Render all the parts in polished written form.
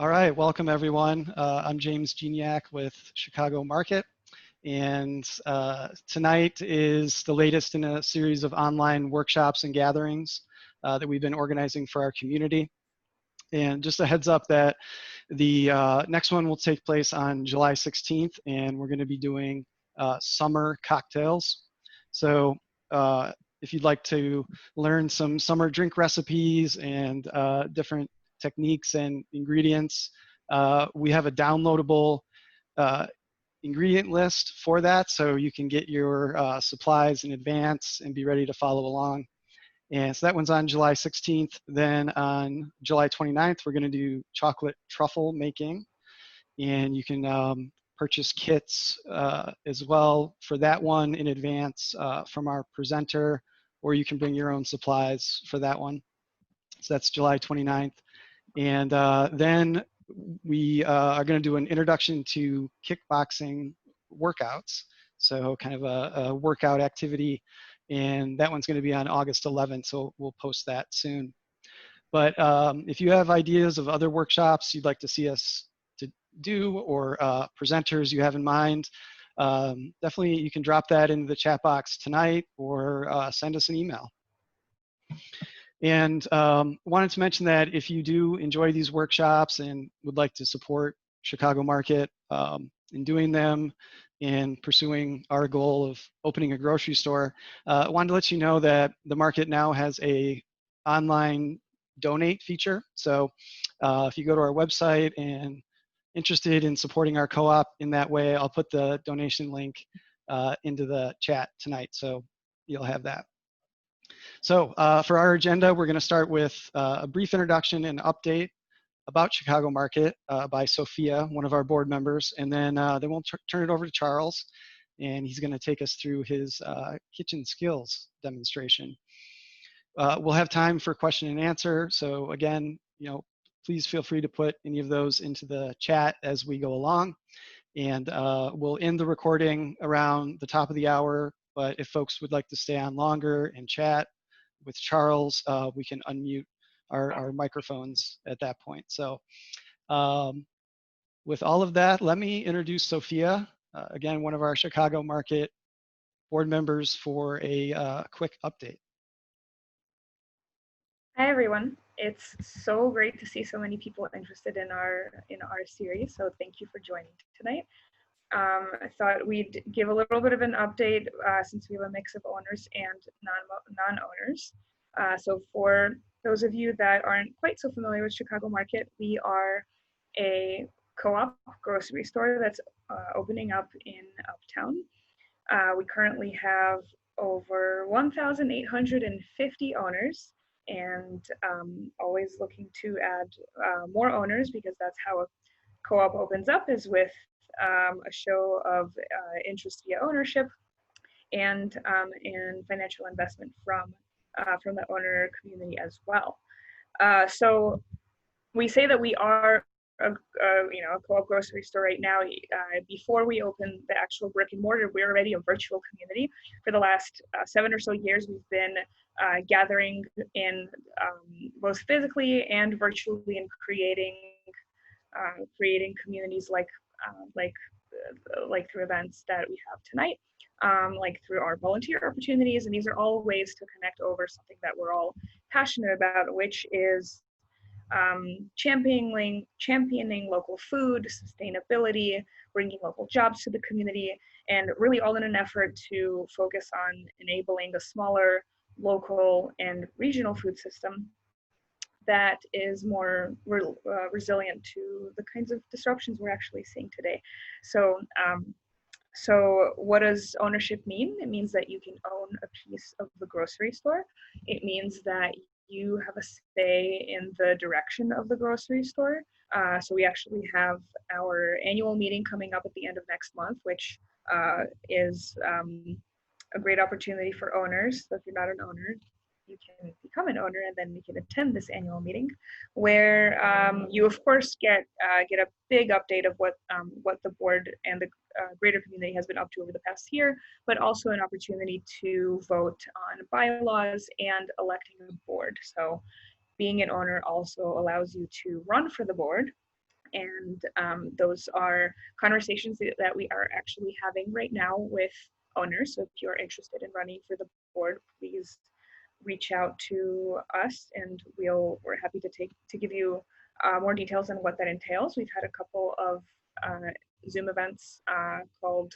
All right, welcome everyone. I'm James Geniak with Chicago Market, and tonight is the latest in a series of online workshops and gatherings that we've been organizing for our community. And just a heads up that the next one will take place on July 16th, and we're going to be doing summer cocktails. So if you'd like to learn some summer drink recipes and different techniques and ingredients, we have a downloadable ingredient list for that, so you can get your supplies in advance and be ready to follow along. And so that one's on July 16th. Then on July 29th, we're going to do chocolate truffle making. And you can purchase kits as well for that one in advance from our presenter, or you can bring your own supplies for that one. So that's July 29th. And then we are going to do an introduction to kickboxing workouts. So kind of a workout activity. And that one's going to be on August 11th, so we'll post that soon. But if you have ideas of other workshops you'd like to see us to do, or presenters you have in mind, definitely you can drop that into the chat box tonight, or send us an email. And wanted to mention that if you do enjoy these workshops and would like to support Chicago Market in doing them and pursuing our goal of opening a grocery store, I wanted to let you know that the market now has a online donate feature. So if you go to our website and interested in supporting our co-op in that way, I'll put the donation link into the chat tonight, so you'll have that. So for our agenda, we're going to start with a brief introduction and update about Chicago Market by Sophia, one of our board members, and then we'll turn it over to Charles, and he's going to take us through his kitchen skills demonstration. We'll have time for question and answer. So again, please feel free to put any of those into the chat as we go along, and we'll end the recording around the top of the hour. But if folks would like to stay on longer and chat with Charles, we can unmute our microphones at that point. So with all of that, let me introduce Sophia, again, one of our Chicago Market board members, for a quick update. Hi everyone. It's so great to see so many people interested in our series. So thank you for joining tonight. I thought we'd give a little bit of an update since we have a mix of owners and non-owners. So for those of you that aren't quite so familiar with Chicago Market, we are a co-op grocery store that's opening up in Uptown. We currently have over 1,850 owners, and always looking to add more owners, because that's how a co-op opens up, is with a show of interest via ownership and financial investment from the owner community as well. So we say that we are a co-op grocery store right now. Before we open the actual brick and mortar, we're already a virtual community. For the last 7 or so years, we've been gathering in both physically and virtually, and creating communities like through events that we have tonight, like through our volunteer opportunities. And these are all ways to connect over something that we're all passionate about, which is championing local food, sustainability, bringing local jobs to the community, and really all in an effort to focus on enabling a smaller local and regional food system that is more resilient to the kinds of disruptions we're actually seeing today. So what does ownership mean? It means that you can own a piece of the grocery store. It means that you have a say in the direction of the grocery store. So we actually have our annual meeting coming up at the end of next month, which is a great opportunity for owners. So if you're not an owner, you can become an owner, and then you can attend this annual meeting, where you of course get a big update of what the board and the greater community has been up to over the past year, but also an opportunity to vote on bylaws and electing a board. So being an owner also allows you to run for the board, And those are conversations that we are actually having right now with owners. So if you're interested in running for the board, please reach out to us, and we're happy to give you more details on what that entails. We've had a couple of Zoom events called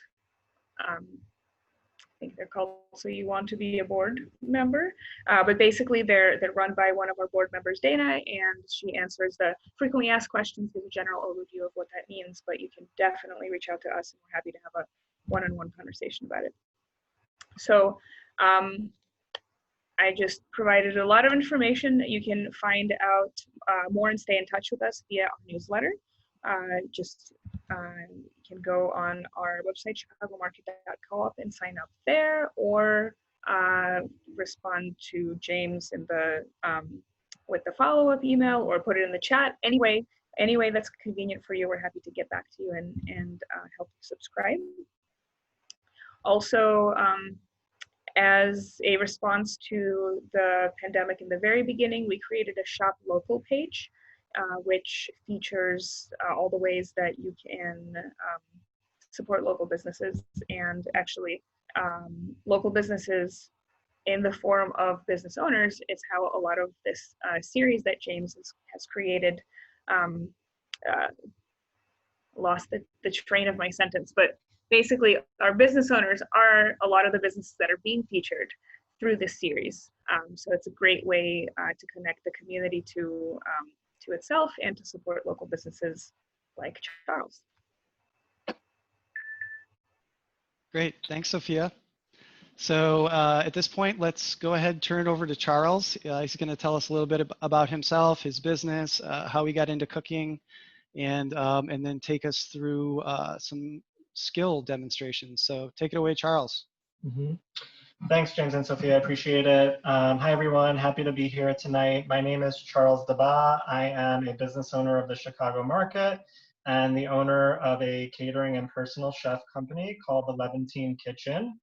I think they're called So You Want to Be a Board Member. But basically they're run by one of our board members, Dana, and she answers the frequently asked questions, gives a general overview of what that means, but you can definitely reach out to us and we're happy to have a one-on-one conversation about it. So I just provided a lot of information. You can find out more and stay in touch with us via our newsletter. You can go on our website, chicagomarket.coop, and sign up there, or respond to James in the with the follow-up email, or put it in the chat. Anyway that's convenient for you, we're happy to get back to you and help you subscribe. Also, as a response to the pandemic in the very beginning, we created a Shop Local page, which features all the ways that you can support local businesses, and actually local businesses in the form of business owners is how a lot of this series that James has created. Lost the train of my sentence, but basically our business owners are a lot of the businesses that are being featured through this series. So it's a great way to connect the community to itself and to support local businesses like Charles. Great, thanks, Sophia. So at this point, let's go ahead and turn it over to Charles. He's going to tell us a little bit about himself, his business, how he got into cooking, and then take us through some skill demonstrations. So take it away, Charles. Mm-hmm. Thanks, James and Sophia. I appreciate it. Hi, everyone. Happy to be here tonight. My name is Charles Dabah. I am a business owner of the Chicago Market and the owner of a catering and personal chef company called the Levantine Kitchen,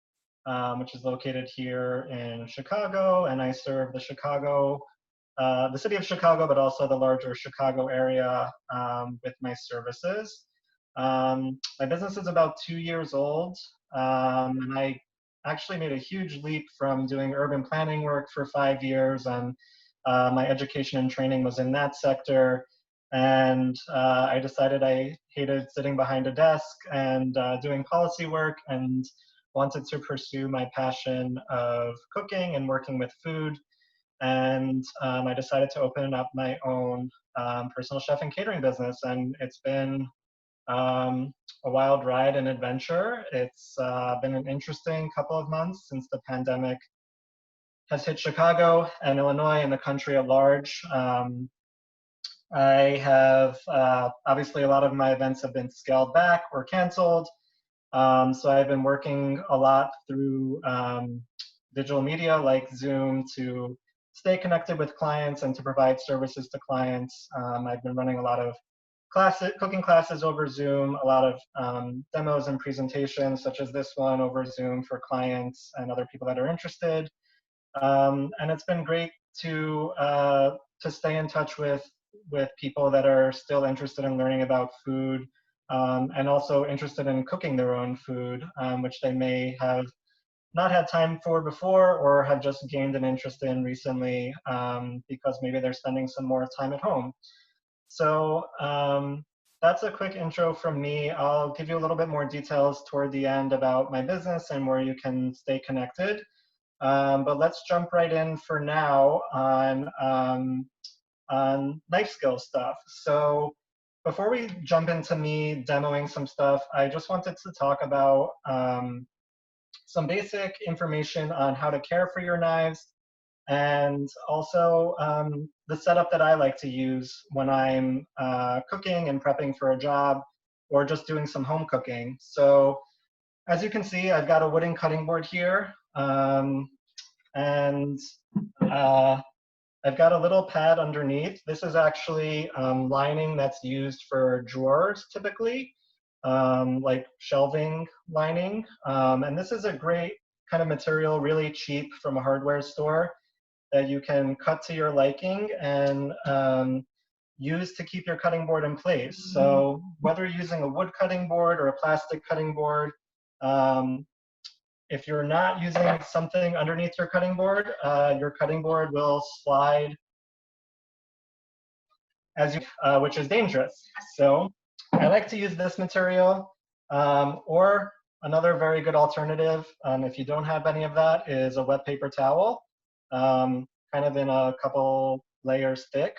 which is located here in Chicago. And I serve the city of Chicago, but also the larger Chicago area with my services. My business is about 2 years old, and I actually made a huge leap from doing urban planning work for 5 years, and my education and training was in that sector. And I decided I hated sitting behind a desk and doing policy work, and wanted to pursue my passion of cooking and working with food. And I decided to open up my own personal chef and catering business, and it's been a wild ride and adventure. It's been an interesting couple of months since the pandemic has hit Chicago and Illinois and the country at large. I have, obviously a lot of my events have been scaled back or canceled. So I've been working a lot through digital media like Zoom to stay connected with clients and to provide services to clients. I've been running a lot of cooking classes over Zoom, a lot of demos and presentations such as this one over Zoom for clients and other people that are interested. And it's been great to stay in touch with people that are still interested in learning about food, and also interested in cooking their own food, which they may have not had time for before or have just gained an interest in recently because maybe they're spending some more time at home. So that's a quick intro from me. I'll give you a little bit more details toward the end about my business and where you can stay connected. But let's jump right in for now on life skill stuff. So before we jump into me demoing some stuff, I just wanted to talk about some basic information on how to care for your knives, and also the setup that I like to use when I'm cooking and prepping for a job or just doing some home cooking. So as you can see, I've got a wooden cutting board here, and I've got a little pad underneath. This is actually lining that's used for drawers typically, like shelving lining. And this is a great kind of material, really cheap from a hardware store that you can cut to your liking. And use to keep your cutting board in place. So whether you're using a wood cutting board or a plastic cutting board, if you're not using something underneath your cutting board will slide as you, which is dangerous. So I like to use this material, or another very good alternative, if you don't have any of that, is a wet paper towel, kind of in a couple layers thick.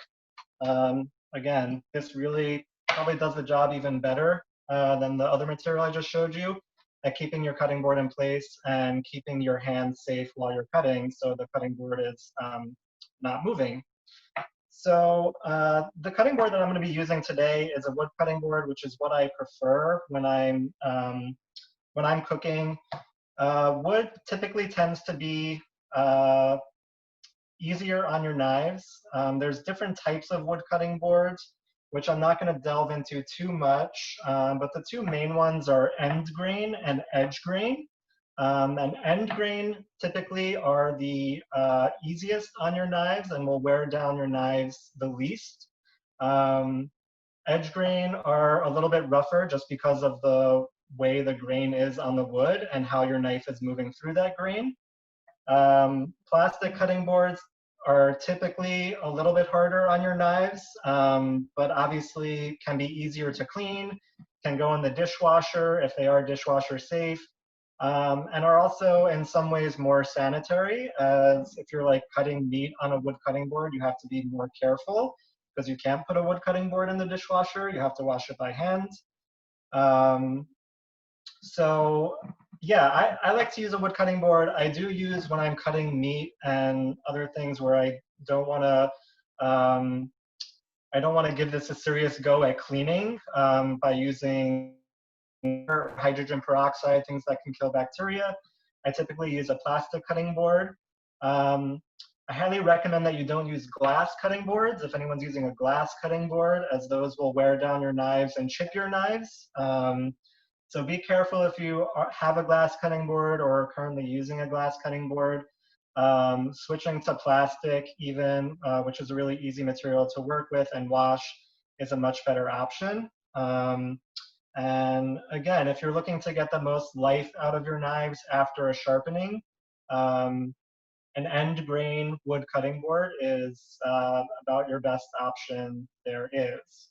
Again, this really probably does the job even better than the other material I just showed you at keeping your cutting board in place and keeping your hands safe while you're cutting, so the cutting board is not moving. So the cutting board that I'm going to be using today is a wood cutting board, which is what I prefer when I'm cooking. Wood typically tends to be easier on your knives. There's different types of wood cutting boards, which I'm not going to delve into too much, but the two main ones are end grain and edge grain. And end grain typically are the easiest on your knives and will wear down your knives the least. Edge grain are a little bit rougher just because of the way the grain is on the wood and how your knife is moving through that grain. Plastic cutting boards are typically a little bit harder on your knives, but obviously can be easier to clean, can go in the dishwasher if they are dishwasher safe, and are also in some ways more sanitary, as if you're like cutting meat on a wood cutting board, you have to be more careful because you can't put a wood cutting board in the dishwasher, you have to wash it by hand. So yeah, I like to use a wood cutting board. I do use when I'm cutting meat and other things where I don't want to give this a serious go at cleaning by using hydrogen peroxide, things that can kill bacteria. I typically use a plastic cutting board. I highly recommend that you don't use glass cutting boards if anyone's using a glass cutting board, as those will wear down your knives and chip your knives. So be careful if you have a glass cutting board or are currently using a glass cutting board. Switching to plastic even, which is a really easy material to work with and wash, is a much better option. And again, if you're looking to get the most life out of your knives after a sharpening, an end grain wood cutting board is about your best option there is.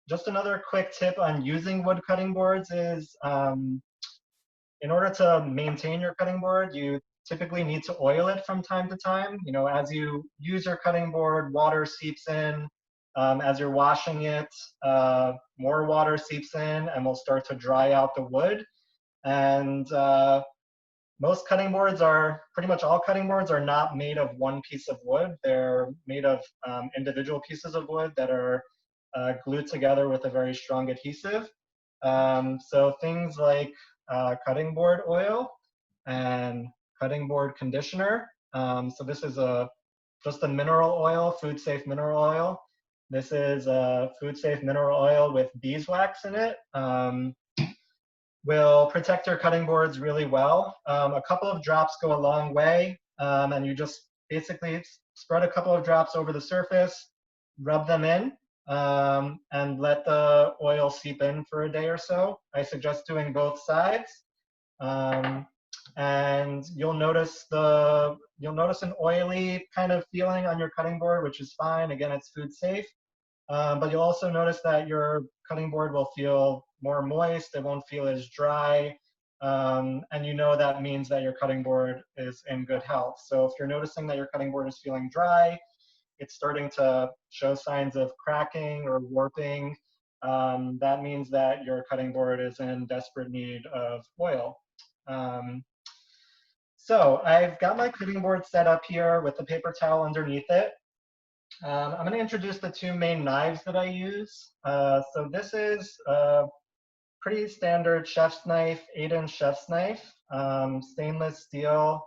Just another quick tip on using wood cutting boards is, in order to maintain your cutting board, you typically need to oil it from time to time. You know, as you use your cutting board, water seeps in. As you're washing it, more water seeps in and will start to dry out the wood. And most cutting boards pretty much all cutting boards are not made of one piece of wood. They're made of individual pieces of wood that are glued together with a very strong adhesive. So things like cutting board oil and cutting board conditioner. So this is just a mineral oil, food safe mineral oil. This is a food safe mineral oil with beeswax in it. Will protect your cutting boards really well. A couple of drops go a long way, and you just basically spread a couple of drops over the surface, rub them in, and let the oil seep in for a day or so. I suggest doing both sides, and you'll notice an oily kind of feeling on your cutting board, which is fine. Again, it's food safe. But you'll also notice that your cutting board will feel more moist, it won't feel as dry, and you know that means that your cutting board is in good health. So if you're noticing that your cutting board is feeling dry, it's starting to show signs of cracking or warping, that means that your cutting board is in desperate need of oil. So I've got my cutting board set up here with the paper towel underneath it. I'm going to introduce the two main knives that I use. So this is a pretty standard chef's knife, 8-inch chef's knife, stainless steel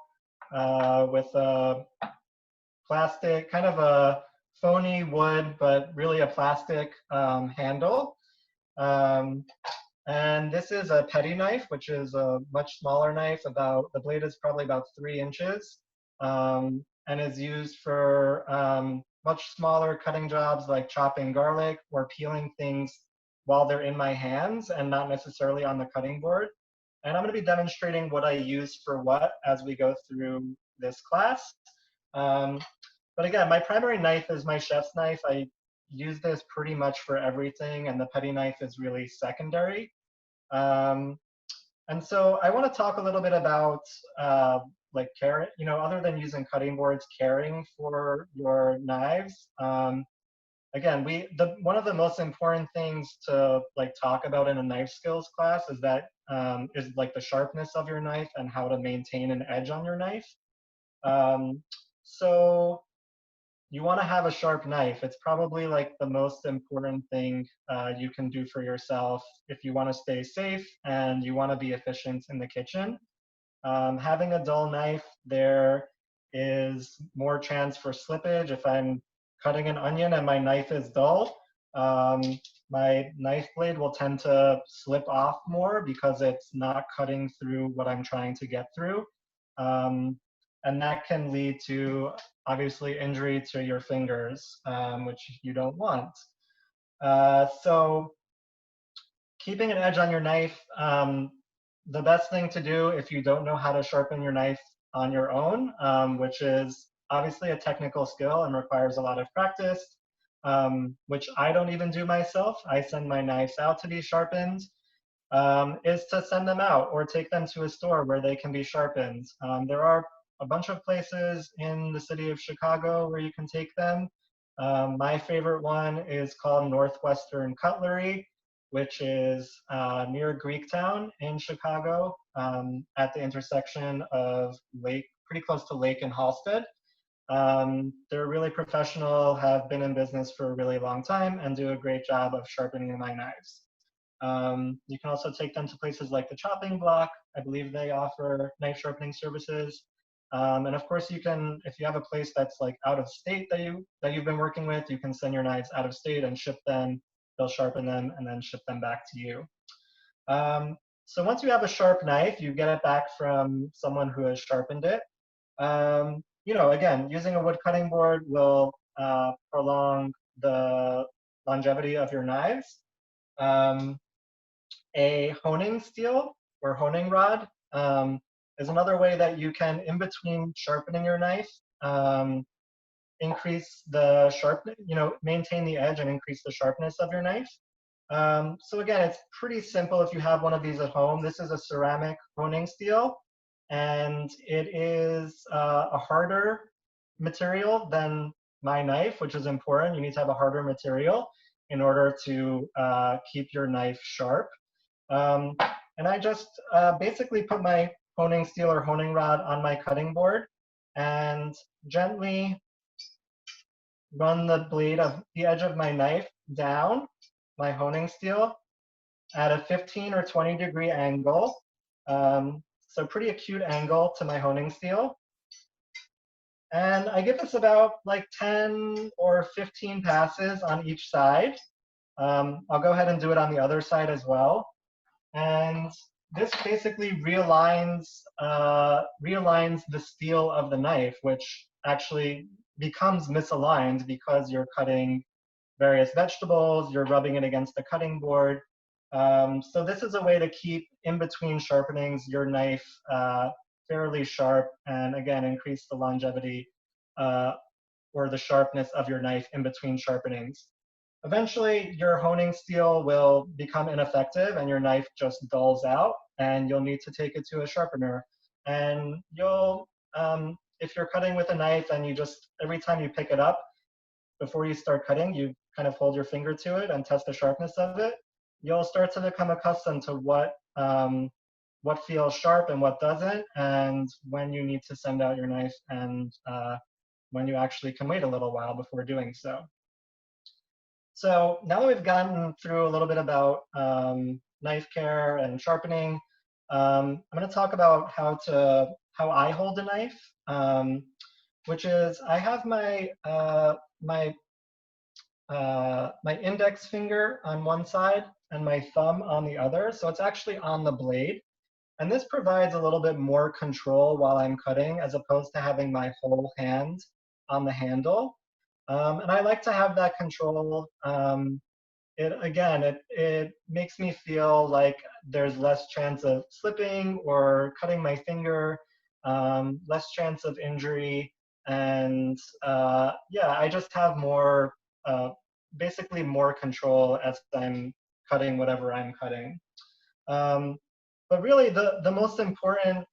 with a plastic, kind of a phony wood, but really a plastic handle. And this is a petty knife, which is a much smaller knife. The blade is probably about 3 inches, and is used for much smaller cutting jobs like chopping garlic or peeling things while they're in my hands and not necessarily on the cutting board. And I'm going to be demonstrating what I use for what as we go through this class. But again, my primary knife is my chef's knife. I use this pretty much for everything, and the petty knife is really secondary. And so I want to talk a little bit about like care, other than using cutting boards, caring for your knives. Again, one of the most important things to like talk about in a knife skills class is that is like the sharpness of your knife and how to maintain an edge on your knife. So you want to have a sharp knife. It's probably like the most important thing you can do for yourself if you want to stay safe and you want to be efficient in the kitchen. Having a dull knife, there is more chance for slippage. If I'm cutting an onion and my knife is dull, my knife blade will tend to slip off more because it's not cutting through what I'm trying to get through. And that can lead to, obviously, injury to your fingers, which you don't want. So keeping an edge on your knife, the best thing to do if you don't know how to sharpen your knife on your own, which is obviously a technical skill and requires a lot of practice, which I don't even do myself. I send my knives out to be sharpened, is to send them out or take them to a store where they can be sharpened. There are a bunch of places in the city of Chicago where you can take them. My favorite one is called Northwestern Cutlery, which is near Greektown in Chicago, at the intersection of pretty close to Lake and Halsted. They're really professional, have been in business for a really long time, and do a great job of sharpening my knives. You can also take them to places like the Chopping Block. I believe they offer knife sharpening services. And of course, you can, if you have a place that's like out of state that you've been working with, you can send your knives out of state and ship them. They'll sharpen them and then ship them back to you. So once you have a sharp knife, you get it back from someone who has sharpened it. Again, using a wood cutting board will prolong the longevity of your knives. A honing steel or honing rod is another way that you can, in between sharpening your knife, increase the sharpness, maintain the edge and increase the sharpness of your knife. So again, it's pretty simple if you have one of these at home. This is a ceramic honing steel, and it is a harder material than my knife, which is important. You need to have a harder material in order to keep your knife sharp. And I just basically put my honing steel or honing rod on my cutting board and gently run the blade of the edge of my knife down my honing steel at a 15 or 20 degree angle. So pretty acute angle to my honing steel. And I give this about like 10 or 15 passes on each side. I'll go ahead and do it on the other side as well. And this basically realigns the steel of the knife, which actually becomes misaligned because you're cutting various vegetables, you're rubbing it against the cutting board. So this is a way to keep in between sharpenings your knife fairly sharp, and again, increase the longevity or the sharpness of your knife in between sharpenings. Eventually, your honing steel will become ineffective and your knife just dulls out, and you'll need to take it to a sharpener. And you'll, if you're cutting with a knife and you just, every time you pick it up, before you start cutting, you kind of hold your finger to it and test the sharpness of it, you'll start to become accustomed to what feels sharp and what doesn't, and when you need to send out your knife, and when you actually can wait a little while before doing so. So now that we've gotten through a little bit about knife care and sharpening, I'm going to talk about how I hold a knife, which is I have my my index finger on one side and my thumb on the other, so it's actually on the blade. And this provides a little bit more control while I'm cutting, as opposed to having my whole hand on the handle. And I like to have that control. It makes me feel like there's less chance of slipping or cutting my finger, less chance of injury, and yeah, I just have more, basically more control as I'm cutting whatever I'm cutting. But really, the most important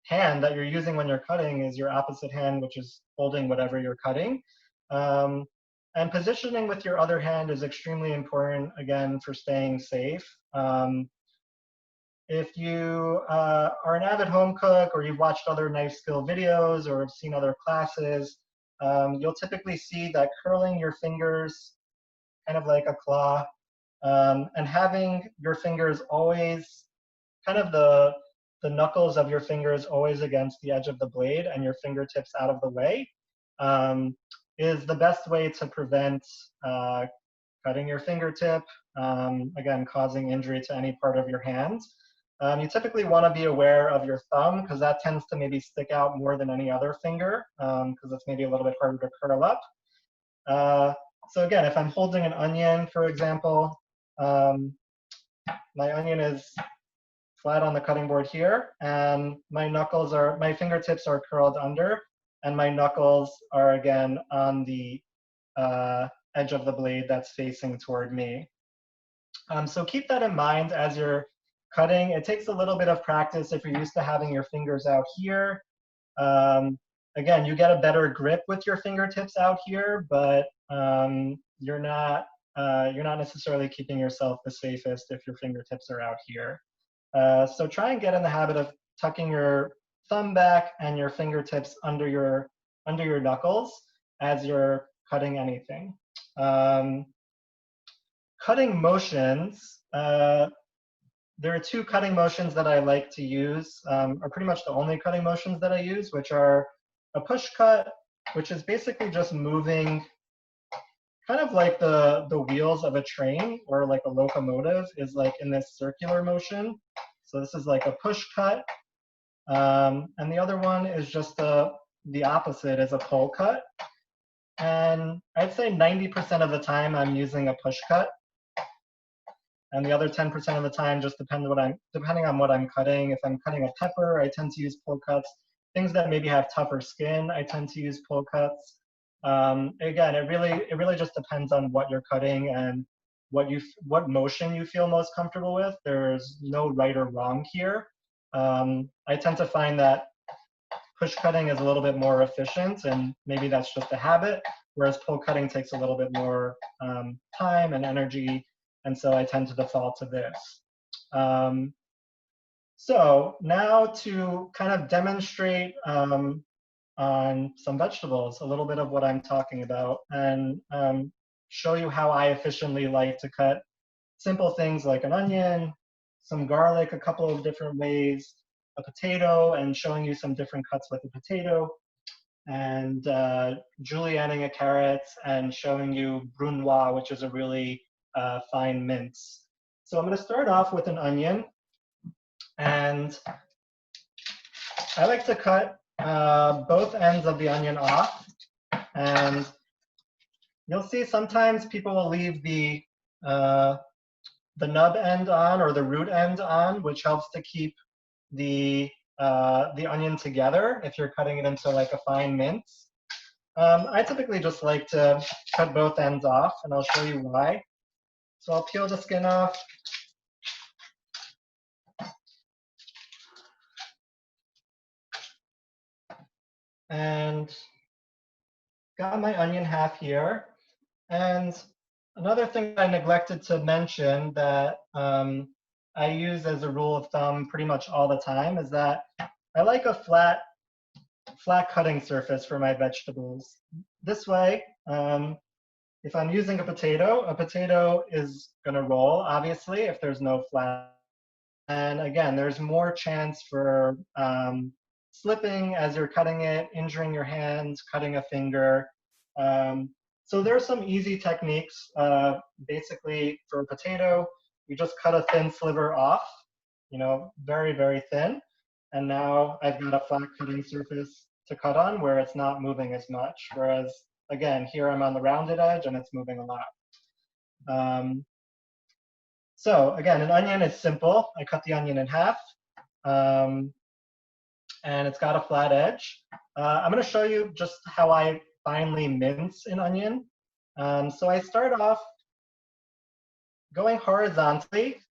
hand that you're using when you're cutting is your opposite hand, which is holding whatever you're cutting. Um, and positioning with your other hand is extremely important, again, for staying safe. If you are an avid home cook, or you've watched other knife skill videos, or have seen other classes, you'll typically see that curling your fingers, kind of like a claw, and having your fingers always, kind of the knuckles of your fingers always against the edge of the blade and your fingertips out of the way, is the best way to prevent cutting your fingertip, again, causing injury to any part of your hand. You typically want to be aware of your thumb, because that tends to maybe stick out more than any other finger, because it's maybe a little bit harder to curl up. So again, if I'm holding an onion, for example, my onion is flat on the cutting board here, and my fingertips are curled under, and my knuckles are again on the edge of the blade that's facing toward me. So keep that in mind as you're cutting. It takes a little bit of practice if you're used to having your fingers out here. Again, you get a better grip with your fingertips out here, but you're not necessarily keeping yourself the safest if your fingertips are out here. So try and get in the habit of tucking your thumb back and your fingertips under your knuckles as you're cutting anything. Cutting motions, there are two cutting motions that I like to use, are pretty much the only cutting motions that I use, which are a push cut, which is basically just moving kind of like the wheels of a train, or like a locomotive is like in this circular motion. So this is like a push cut. And the other one is just the opposite, is a pull cut. And I'd say 90% of the time I'm using a push cut. And the other 10% of the time just depending on what I'm cutting. If I'm cutting a pepper, I tend to use pull cuts. Things that maybe have tougher skin, I tend to use pull cuts. Again, it really just depends on what you're cutting and what motion you feel most comfortable with. There's no right or wrong here. I tend to find that push cutting is a little bit more efficient, and maybe that's just a habit, whereas pull cutting takes a little bit more time and energy, and so I tend to default to this. So now to kind of demonstrate on some vegetables, a little bit of what I'm talking about, and show you how I efficiently like to cut simple things like an onion, some garlic a couple of different ways, a potato, and showing you some different cuts with a potato, and julienning a carrot, and showing you brunoise, which is a really fine mince. So I'm going to start off with an onion, and I like to cut both ends of the onion off, and you'll see sometimes people will leave the nub end on, or the root end on, which helps to keep the onion together if you're cutting it into like a fine mince. I typically just like to cut both ends off, and I'll show you why. So I'll peel the skin off. And got my onion half here. And another thing I neglected to mention that I use as a rule of thumb pretty much all the time is that I like a flat cutting surface for my vegetables. This way, if I'm using a potato is gonna roll, obviously, if there's no flat. And again, there's more chance for slipping as you're cutting it, injuring your hands, cutting a finger. So there are some easy techniques. Basically, for a potato, you just cut a thin sliver off, very, very thin. And now I've got a flat cutting surface to cut on where it's not moving as much. Whereas, again, here I'm on the rounded edge and it's moving a lot. So again, an onion is simple. I cut the onion in half, and it's got a flat edge. I'm going to show you just how I finely mince an onion. So I start off going horizontally,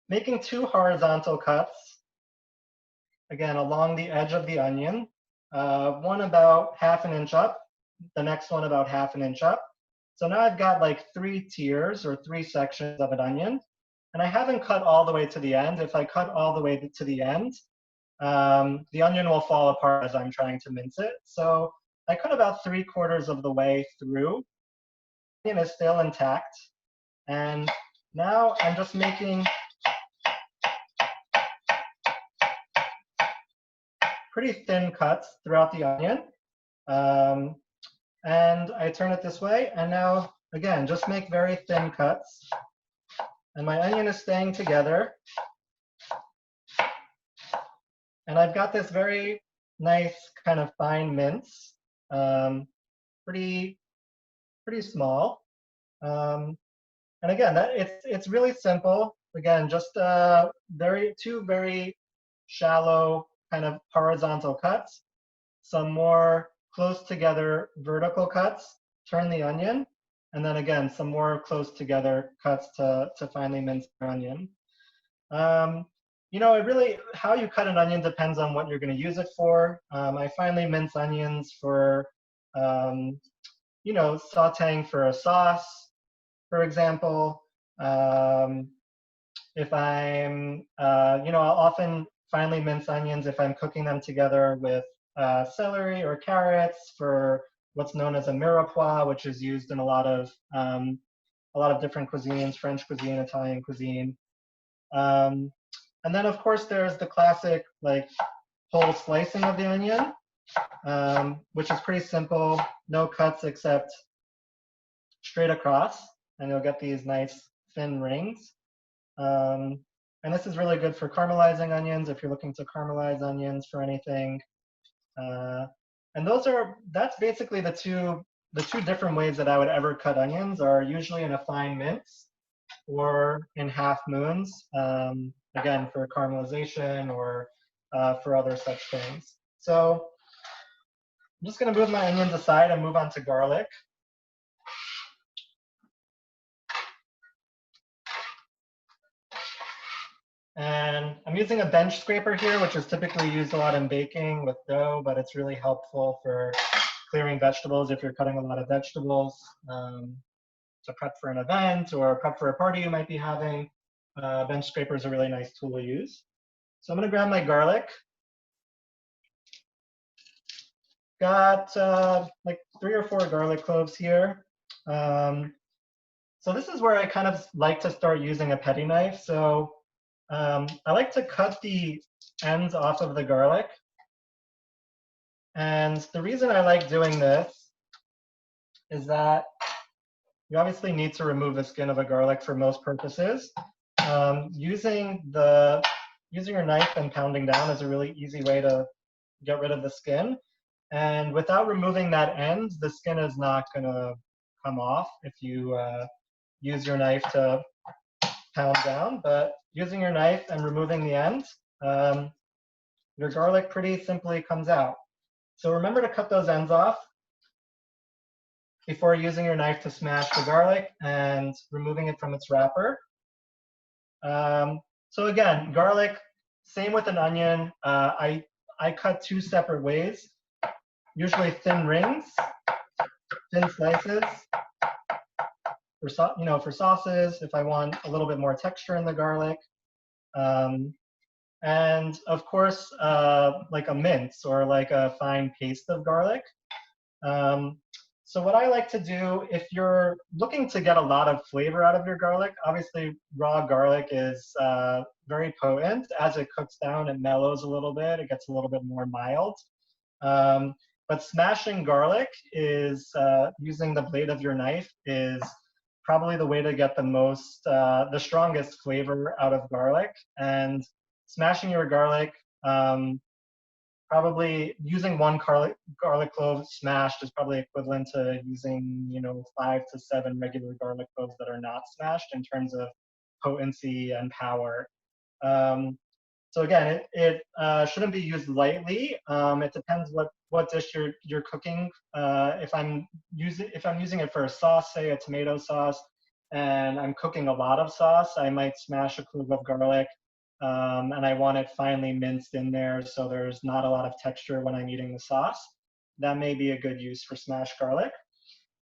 making 2 horizontal cuts, again, along the edge of the onion, one about ½ inch up, the next one about ½ inch up. So now I've got like 3 tiers or 3 sections of an onion, and I haven't cut all the way to the end. If I cut all the way to the end, the onion will fall apart as I'm trying to mince it. So I cut about 3/4 of the way through. The onion is still intact, and now I'm just making pretty thin cuts throughout the onion. And I turn it this way, and now, again, just make very thin cuts. And my onion is staying together. And I've got this very nice kind of fine mince, pretty small. And again, it's really simple. Again, just 2 very shallow kind of horizontal cuts, some more close together vertical cuts, turn the onion, and then again, some more close together cuts to finely mince the onion. You know, it really, how you cut an onion depends on what you're going to use it for. I finely mince onions for, you know, sauteing for a sauce, for example. If I'm, you know, I'll often finely mince onions if I'm cooking them together with celery or carrots for what's known as a mirepoix, which is used in a lot of different cuisines, French cuisine, Italian cuisine. And then, of course, there's the classic like whole slicing of the onion, which is pretty simple, no cuts except straight across, and you'll get these nice thin rings. And this is really good for caramelizing onions if you're looking to caramelize onions for anything. And that's basically the two different ways that I would ever cut onions are usually in a fine mince or in half moons, again, for caramelization or for other such things. So I'm just going to move my onions aside and move on to garlic. And I'm using a bench scraper here, which is typically used a lot in baking with dough, but it's really helpful for clearing vegetables if you're cutting a lot of vegetables to prep for an event or prep for a party you might be having. Bench scraper is a really nice tool to use. So I'm going to grab my garlic. Got like 3 or 4 garlic cloves here. So this is where I kind of like to start using a petty knife. So I like to cut the ends off of the garlic. And the reason I like doing this is that you obviously need to remove the skin of a garlic for most purposes. Using your knife and pounding down is a really easy way to get rid of the skin. And without removing that end, the skin is not going to come off if you use your knife to pound down. But using your knife and removing the end, your garlic pretty simply comes out. So remember to cut those ends off before using your knife to smash the garlic and removing it from its wrapper. So again, garlic, same with an onion. I cut 2 separate ways, usually thin rings, thin slices. For sauces, if I want a little bit more texture in the garlic. And of course, like a mince or like a fine paste of garlic. So what I like to do, if you're looking to get a lot of flavor out of your garlic, obviously raw garlic is very potent. As it cooks down, it mellows a little bit. It gets a little bit more mild. But smashing garlic is, using the blade of your knife is probably the way to get the strongest flavor out of garlic. And smashing your garlic Probably using one garlic clove smashed is probably equivalent to using, 5 to 7 regular garlic cloves that are not smashed in terms of potency and power. So again, it shouldn't be used lightly. It depends what dish you're cooking. If I'm using it for a sauce, say a tomato sauce, and I'm cooking a lot of sauce, I might smash a clove of garlic, and I want it finely minced in there so there's not a lot of texture when I'm eating the sauce. That may be a good use for smashed garlic.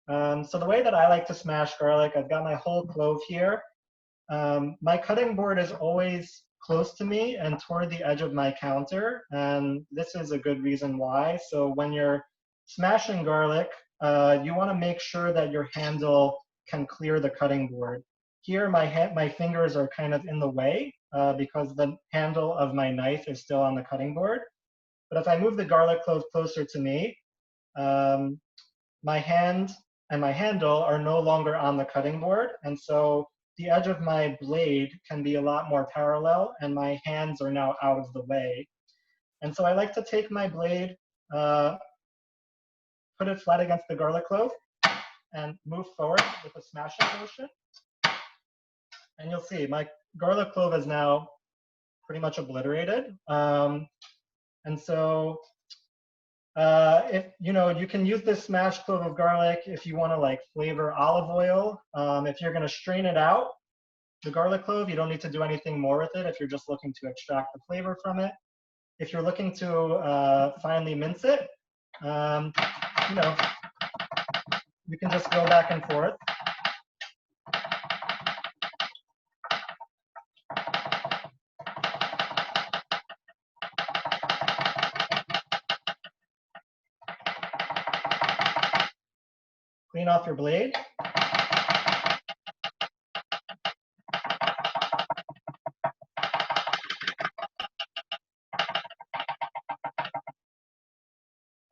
So the way that I like to smash garlic, I've got my whole clove here. My cutting board is always close to me and toward the edge of my counter, and this is a good reason why. So when you're smashing garlic, you want to make sure that your handle can clear the cutting board. Here, my fingers are kind of in the way because the handle of my knife is still on the cutting board. But if I move the garlic clove closer to me, my hand and my handle are no longer on the cutting board, and so the edge of my blade can be a lot more parallel, and my hands are now out of the way. And so I like to take my blade, put it flat against the garlic clove, and move forward with a smashing motion. And you'll see my garlic clove is now pretty much obliterated. And so if you can use this smashed clove of garlic if you want to like flavor olive oil. If you're going to strain it out, the garlic clove, you don't need to do anything more with it if you're just looking to extract the flavor from it. If you're looking to finely mince it, you can just go back and forth. Clean off your blade.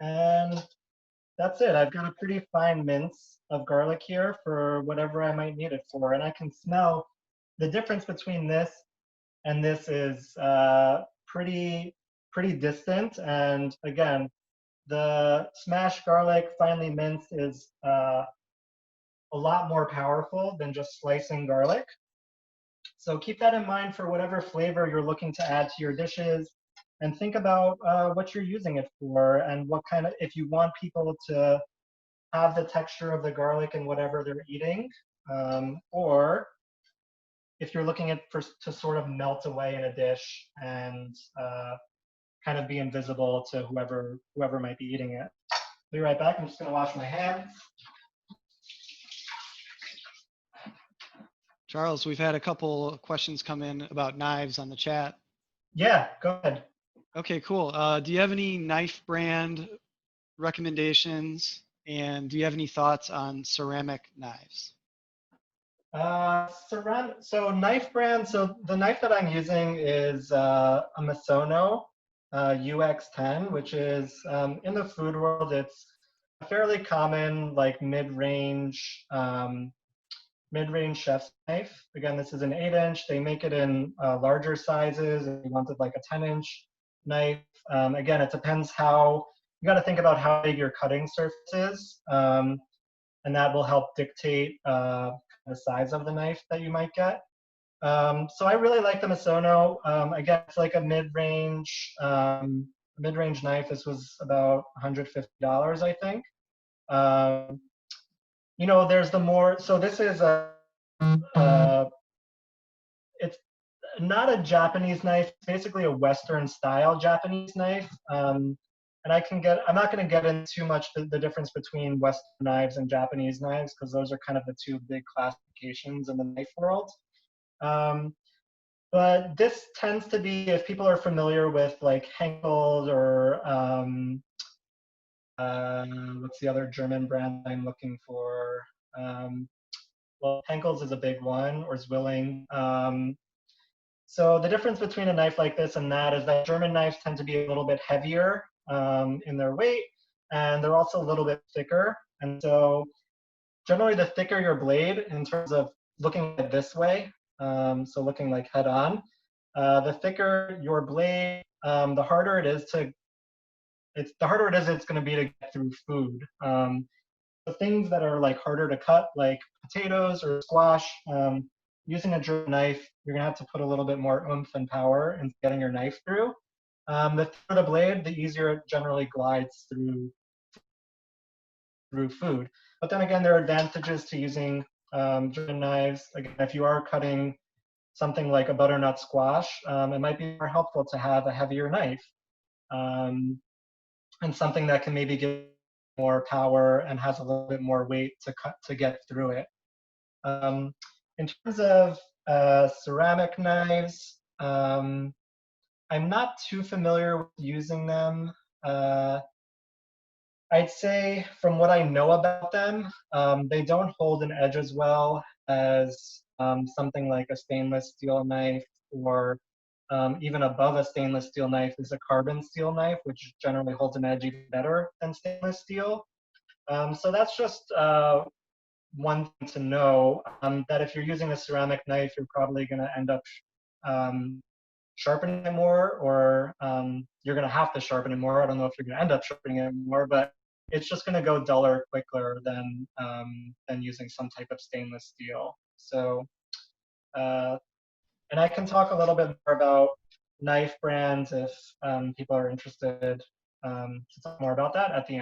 And that's it. I've got a pretty fine mince of garlic here for whatever I might need it for. And I can smell the difference between this and this is pretty distant. And again, the smashed garlic finely minced is a lot more powerful than just slicing garlic. So keep that in mind for whatever flavor you're looking to add to your dishes, and think about what you're using it for and what kind of, if you want people to have the texture of the garlic in whatever they're eating, or if you're looking at to sort of melt away in a dish and kind of be invisible to whoever might be eating it. Be right back. I'm just going to wash my hands. Charles, we've had a couple of questions come in about knives on the chat. Yeah, go ahead. Okay, cool. Do you have any knife brand recommendations? And do you have any thoughts on ceramic knives? So knife brand, so the knife that I'm using is a Misono UX10, which is in the food world, it's a fairly common like mid-range chef's knife. Again, this is an 8-inch. They make it in larger sizes. If you wanted like a 10-inch knife, again, it depends how, you got to think about how big your cutting surface is, and that will help dictate the size of the knife that you might get. So I really like the Misono. Again, it's like a mid-range knife. This was about $150, I think. There's the more, so this is it's not a Japanese knife, it's basically a Western style Japanese knife. And I'm not going to get into too much the difference between Western knives and Japanese knives, because those are kind of the two big classifications in the knife world. But this tends to be, if people are familiar with like Henkel or what's the other German brand I'm looking for? Well, Henkel's is a big one, or Zwilling. So the difference between a knife like this and that is that German knives tend to be a little bit heavier in their weight, and they're also a little bit thicker. And so generally the thicker your blade in terms of looking at this way, so looking like head on, the thicker your blade, the harder it is it's going to be to get through food. The things that are like harder to cut, like potatoes or squash, using a German knife, you're gonna have to put a little bit more oomph and power into getting your knife through. The thinner the blade, the easier it generally glides through food. But then again, there are advantages to using German knives. Again, if you are cutting something like a butternut squash, it might be more helpful to have a heavier knife, and something that can maybe give more power and has a little bit more weight to get through it. In terms of ceramic knives, I'm not too familiar with using them. I'd say from what I know about them, they don't hold an edge as well as something like a stainless steel knife, or even above a stainless steel knife is a carbon steel knife, which generally holds an edge even better than stainless steel. So that's just one thing to know, that if you're using a ceramic knife, you're probably going to end up sharpening it more, or you're going to have to sharpen it more. I don't know if you're going to end up sharpening it more, but it's just going to go duller quicker than using some type of stainless steel. So, and I can talk a little bit more about knife brands if people are interested to talk more about that at the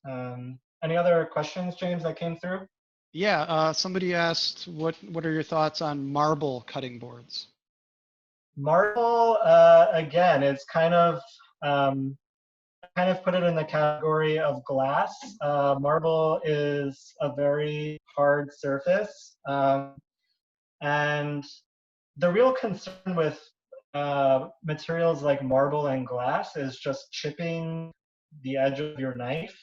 end. Any other questions, James, that came through? Yeah, somebody asked, what are your thoughts on marble cutting boards? Marble, again, it's kind of put it in the category of glass. Marble is a very hard surface, and the real concern with materials like marble and glass is just chipping the edge of your knife,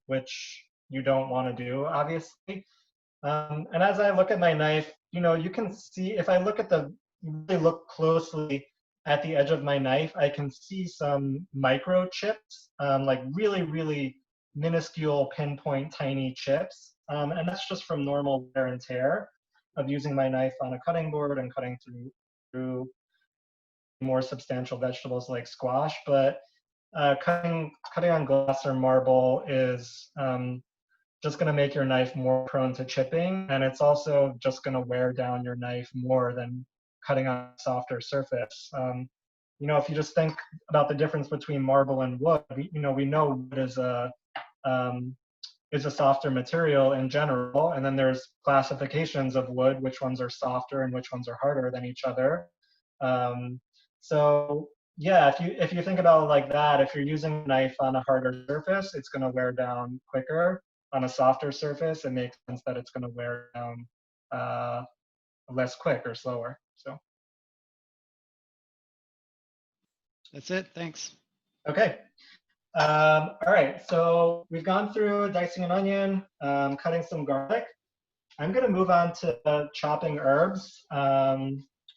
which you don't want to do, obviously. And as I look at my knife, you can see, if I really look closely at the edge of my knife, I can see some micro chips, like really, really minuscule pinpoint tiny chips. And that's just from normal wear and tear of using my knife on a cutting board and cutting through more substantial vegetables like squash. But cutting on glass or marble is just going to make your knife more prone to chipping, and it's also just going to wear down your knife more than cutting on a softer surface. If you just think about the difference between marble and wood, we know wood is a softer material in general, and then there's classifications of wood, which ones are softer and which ones are harder than each other. So yeah, if you think about it like that, if you're using a knife on a harder surface, it's going to wear down quicker. On a softer surface, it makes sense that it's going to wear down less quick or slower. So That's it. Thanks. okay. All right. So we've gone through dicing an onion, cutting some garlic. I'm going to move on to chopping herbs,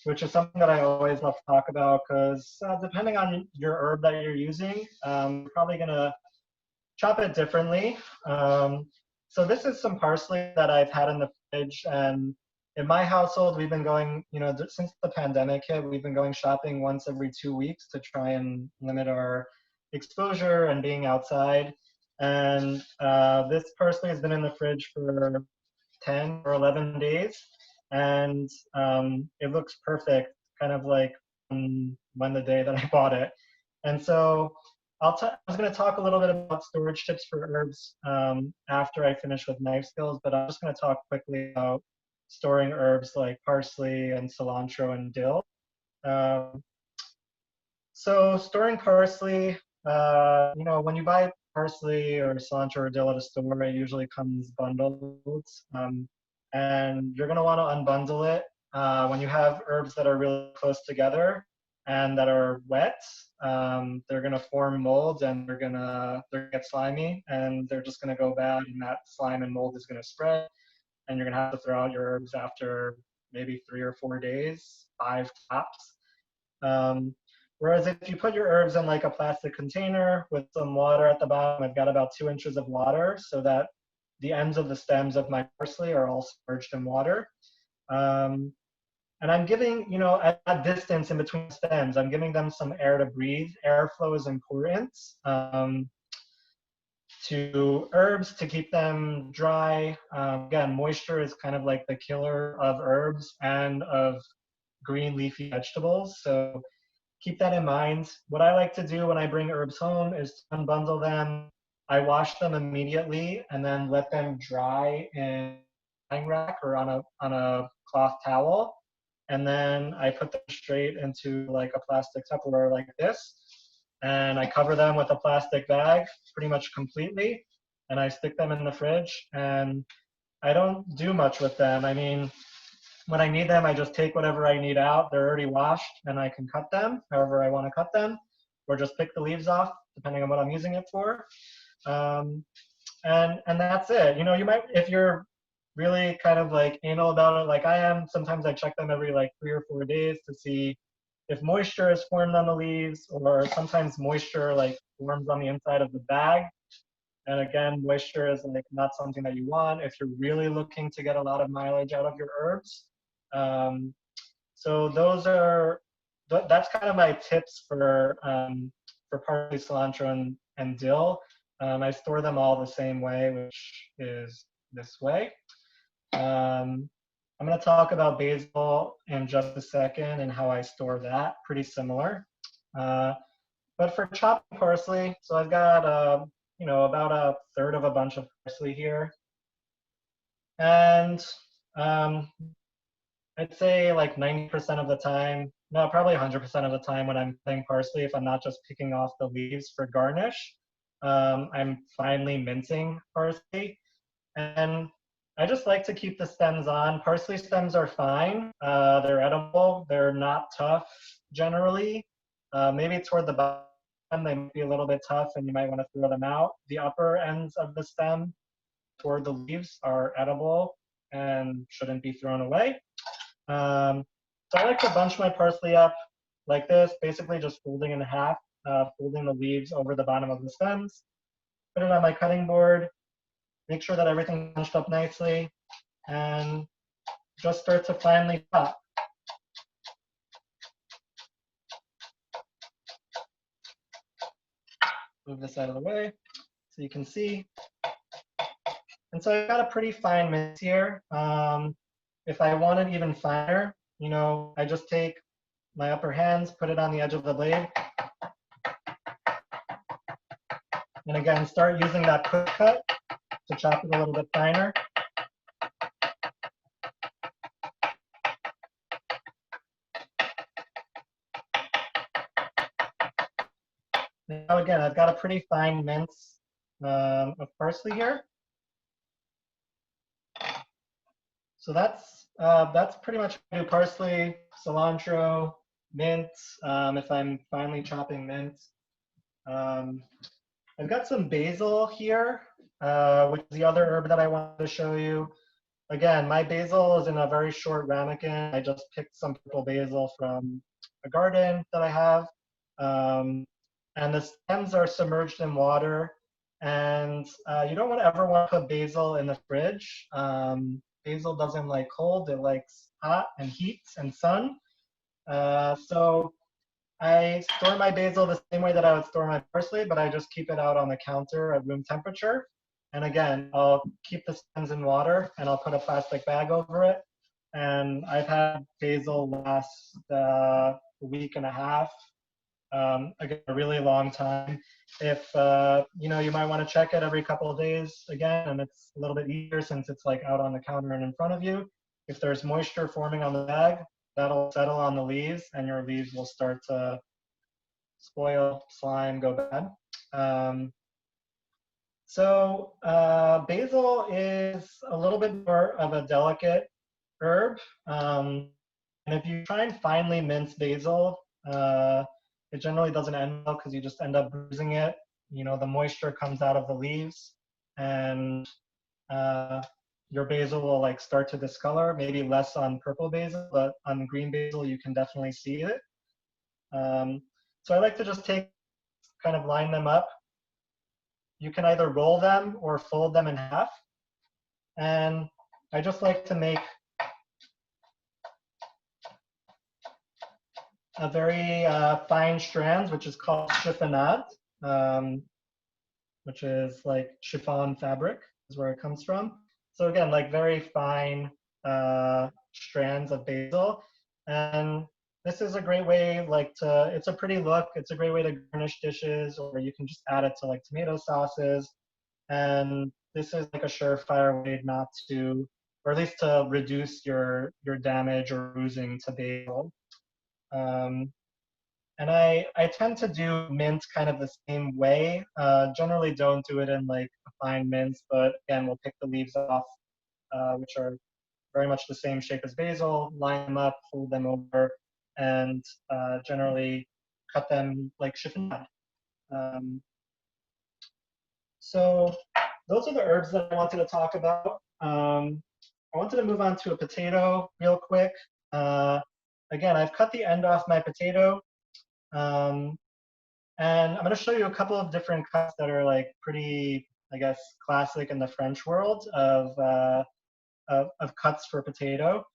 which is something that I always love to talk about because depending on your herb that you're using, you're probably going to chop it differently. So this is some parsley that I've had in the fridge, and in my household, we've been going, since the pandemic hit, we've been going shopping once every 2 weeks to try and limit our exposure and being outside. And this parsley has been in the fridge for 10 or 11 days, and it looks perfect, kind of like when the day that I bought it. And so I was going to talk a little bit about storage tips for herbs after I finish with knife skills, but I'm just going to talk quickly about storing herbs like parsley and cilantro and dill. So storing parsley, when you buy parsley or cilantro or dill at a store, it usually comes bundled. And you're going to want to unbundle it when you have herbs that are really close together and that are wet. They're going to form mold, and they're going to get slimy, and they're just going to go bad, and that slime and mold is going to spread, and you're going to have to throw out your herbs after maybe 3 or 4 days, 5 tops. Whereas if you put your herbs in like a plastic container with some water at the bottom, I've got about 2 inches of water so that the ends of the stems of my parsley are all submerged in water. And And I'm giving, you know, at that distance in between stems, I'm giving them some air to breathe. Airflow is important to herbs to keep them dry. Again, moisture is kind of like the killer of herbs and of green leafy vegetables. So keep that in mind. What I like to do when I bring herbs home is to unbundle them. I wash them immediately and then let them dry in a drying rack or on a cloth towel. And then I put them straight into like a plastic Tupperware like this. And I cover them with a plastic bag pretty much completely. And I stick them in the fridge. And I don't do much with them. I mean, when I need them, I just take whatever I need out. They're already washed and I can cut them however I want to cut them, or just pick the leaves off depending on what I'm using it for. And that's it. You know, you might, if you're really kind of like anal about it like I am, sometimes I check them every like 3 or 4 days to see if moisture is formed on the leaves, or sometimes moisture like forms on the inside of the bag. And again, moisture is like not something that you want if you're really looking to get a lot of mileage out of your herbs. So those are, that's kind of my tips for parsley, cilantro, and dill. I store them all the same way, which is this way. I'm going to talk about basil in just a second and how I store that, pretty similar. But for chopping parsley, so I've got, you know, about a third of a bunch of parsley here. And I'd say like 90% of the time, no, probably 100% of the time when I'm cutting parsley, if I'm not just picking off the leaves for garnish, I'm finely mincing parsley. And I just like to keep the stems on. Parsley stems are fine. They're edible. They're not tough generally. Maybe toward the bottom, they might be a little bit tough and you might want to throw them out. The upper ends of the stem toward the leaves are edible and shouldn't be thrown away. So I like to bunch my parsley up like this, basically just folding in half, folding the leaves over the bottom of the stems. Put it on my cutting board, make sure that everything's bunched up nicely, and just start to finely chop. Move this out of the way so you can see. And so I've got a pretty fine mince here. If I want it even finer, you know, I just take my upper hands, put it on the edge of the blade. And again, start using that quick cut to chop it a little bit finer. Now again, I've got a pretty fine mince of parsley here. So that's pretty much how I do parsley, cilantro, mint, if I'm finely chopping mint. I've got some basil here, which is the other herb that I wanted to show you. Again, my basil is in a very short ramekin. I just picked some purple basil from a garden that I have. And the stems are submerged in water. And you don't ever want to put basil in the fridge. Basil doesn't like cold, it likes hot and heat and sun. So I store my basil the same way that I would store my parsley, but I just keep it out on the counter at room temperature. And again, I'll keep the stems in water and I'll put a plastic bag over it. And I've had basil last a week and a half. Again, a really long time. If you know, you might want to check it every couple of days again, and it's a little bit easier since it's like out on the counter and in front of you. If there's moisture forming on the bag, that'll settle on the leaves, and your leaves will start to spoil, slime, go bad. So basil is a little bit more of a delicate herb, and if you try and finely mince basil, it generally doesn't end well because you just end up bruising it. You know, the moisture comes out of the leaves, and your basil will like start to discolor. Maybe less on purple basil, but on green basil you can definitely see it. So I like to just kind of line them up. You can either roll them or fold them in half. And I just like to make very fine strands, which is called chiffonade, which is like chiffon fabric is where it comes from. So again, like very fine strands of basil. And this is a great way it's a pretty look. It's a great way to garnish dishes, or you can just add it to like tomato sauces. And this is like a surefire way not to, or at least to reduce your damage or bruising to basil. And I tend to do mint kind of the same way. Generally don't do it in like a fine mince, but again, we'll pick the leaves off, which are very much the same shape as basil, line them up, fold them over, and generally cut them like chiffonade. So those are the herbs that I wanted to talk about. I wanted to move on to a potato real quick. Again, I've cut the end off my potato. And I'm going to show you a couple of different cuts that are like pretty, I guess, classic in the French world of cuts for potato.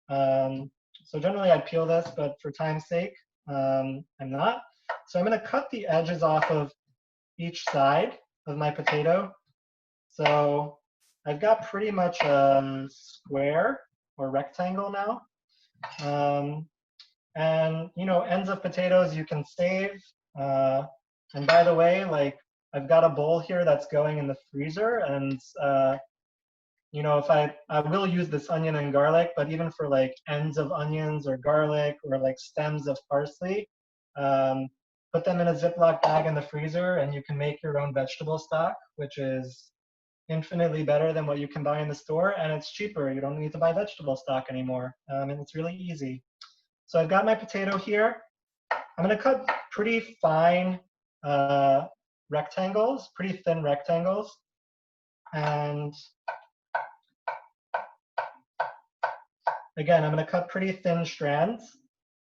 So generally I peel this, but for time's sake, I'm not. So I'm going to cut the edges off of each side of my potato. So I've got pretty much a square or rectangle now. And you know, ends of potatoes you can save. And by the way, like I've got a bowl here that's going in the freezer, and you know, if I will use this onion and garlic, but even for like ends of onions or garlic or like stems of parsley, put them in a Ziploc bag in the freezer, and you can make your own vegetable stock, which is infinitely better than what you can buy in the store, and it's cheaper. You don't need to buy vegetable stock anymore, and it's really easy. So I've got my potato here. I'm going to cut pretty fine rectangles, pretty thin rectangles. And again, I'm going to cut pretty thin strands.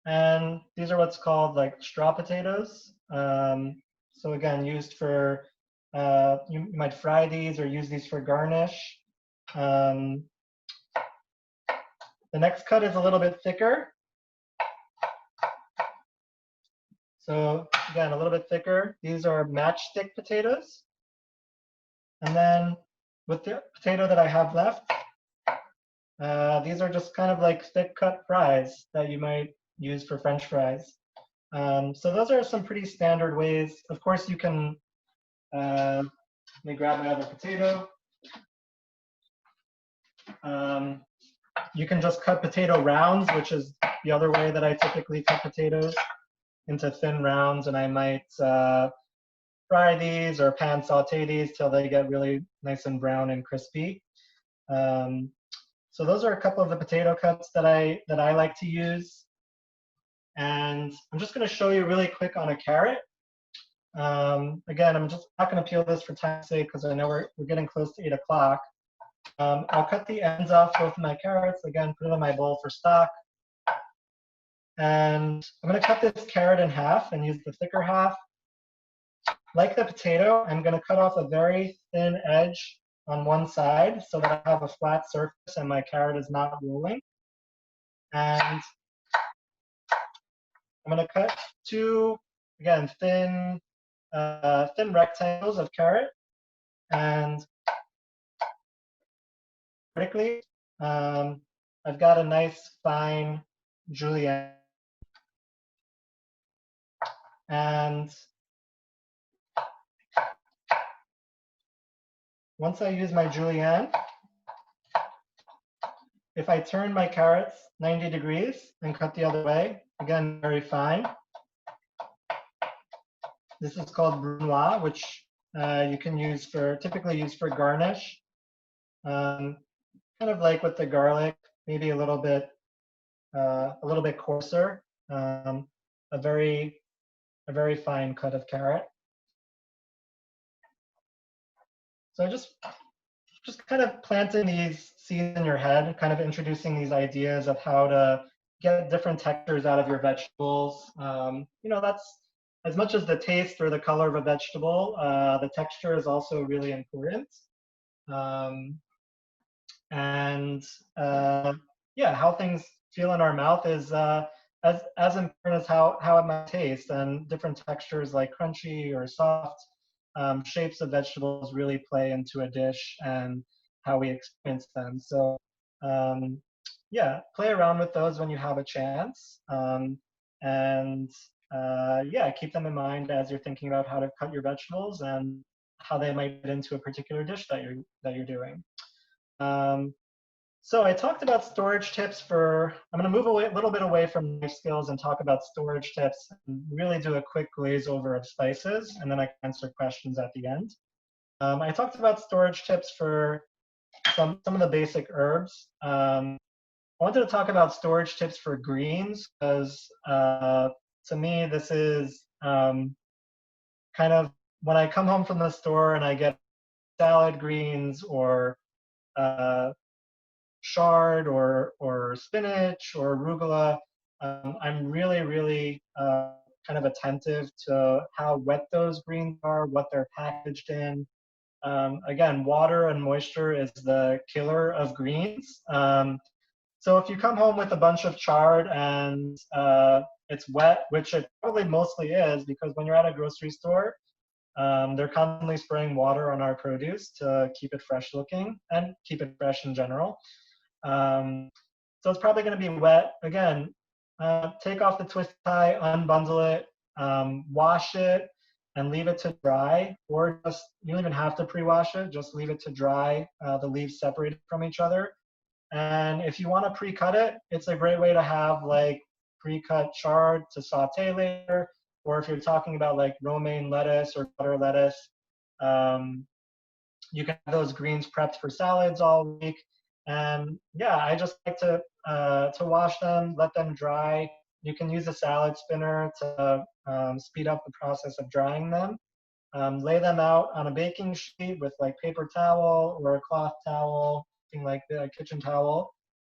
And these are what's called like straw potatoes. So again, used for, you might fry these or use these for garnish. The next cut is a little bit thicker. So again, a little bit thicker. These are matchstick potatoes. And then with the potato that I have left, these are just kind of like thick cut fries that you might use for French fries. So those are some pretty standard ways. Of course, you can, let me grab my other potato. You can just cut potato rounds, which is the other way that I typically cut potatoes, into thin rounds, and I might fry these or pan saute these till they get really nice and brown and crispy. So those are a couple of the potato cuts that I like to use. And I'm just going to show you really quick on a carrot. Again, I'm just not going to peel this for time's sake because I know we're getting close to 8 o'clock. I'll cut the ends off both of my carrots. Again, put it in my bowl for stock. And I'm going to cut this carrot in half and use the thicker half. Like the potato, I'm going to cut off a very thin edge on one side so that I have a flat surface and my carrot is not rolling. And I'm going to cut two, again, thin rectangles of carrot. And vertically, I've got a nice fine julienne. And once I use my julienne, if I turn my carrots 90 degrees and cut the other way, again, very fine. This is called brunoise, which you can use for, typically used for garnish. Kind of like with the garlic, maybe a little bit coarser. A very fine cut of carrot. So just kind of planting these seeds in your head, kind of introducing these ideas of how to get different textures out of your vegetables. You know, that's as much as the taste or the color of a vegetable, the texture is also really important. And yeah, how things feel in our mouth is as important as how it might taste, and different textures like crunchy or soft. Shapes of vegetables really play into a dish and how we experience them. So yeah, play around with those when you have a chance. And yeah, keep them in mind as you're thinking about how to cut your vegetables and how they might fit into a particular dish that you're doing. So I talked about storage tips for, I'm going to move away a little bit away from knife skills and talk about storage tips and really do a quick glaze over of spices, and then I can answer questions at the end. I talked about storage tips for some of the basic herbs. I wanted to talk about storage tips for greens because to me, this is kind of when I come home from the store and I get salad greens or chard or spinach or arugula, I'm really kind of attentive to how wet those greens are, what they're packaged in. Again, water and moisture is the killer of greens. So if you come home with a bunch of chard and it's wet, which it probably mostly is, because when you're at a grocery store, they're constantly spraying water on our produce to keep it fresh looking and keep it fresh in general. So it's probably going to be wet. Again, take off the twist tie, unbundle it, wash it, and leave it to dry. Or just, you don't even have to pre-wash it, just leave it to dry, the leaves separated from each other. And if you want to pre-cut it, it's a great way to have like pre-cut chard to saute later. Or if you're talking about like romaine lettuce or butter lettuce, you can have those greens prepped for salads all week. And yeah, I just like to wash them, let them dry. You can use a salad spinner to speed up the process of drying them. Lay them out on a baking sheet with like paper towel or a cloth towel, something like the kitchen towel,